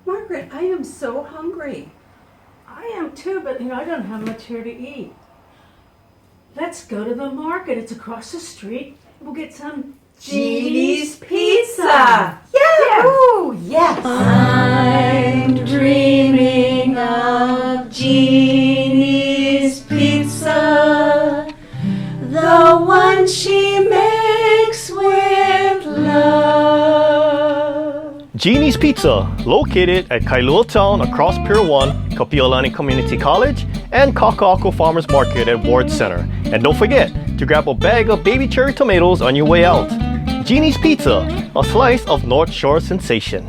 Margaret, I am so hungry. I am too, but I don't have much here to eat. Let's go to the market. It's across the street. We'll get some Jeanne's Pizza! Yahoo! Yes! I'm dreaming of Jeanne's Pizza, the one she makes with love. Jeanne's Pizza, located at Kailua Town across Pier 1, Kapiolani Community College, and Kaka'ako Farmers Market at Ward Center. And don't forget to grab a bag of baby cherry tomatoes on your way out. Jeanne's Pizza, a slice of North Shore sensation.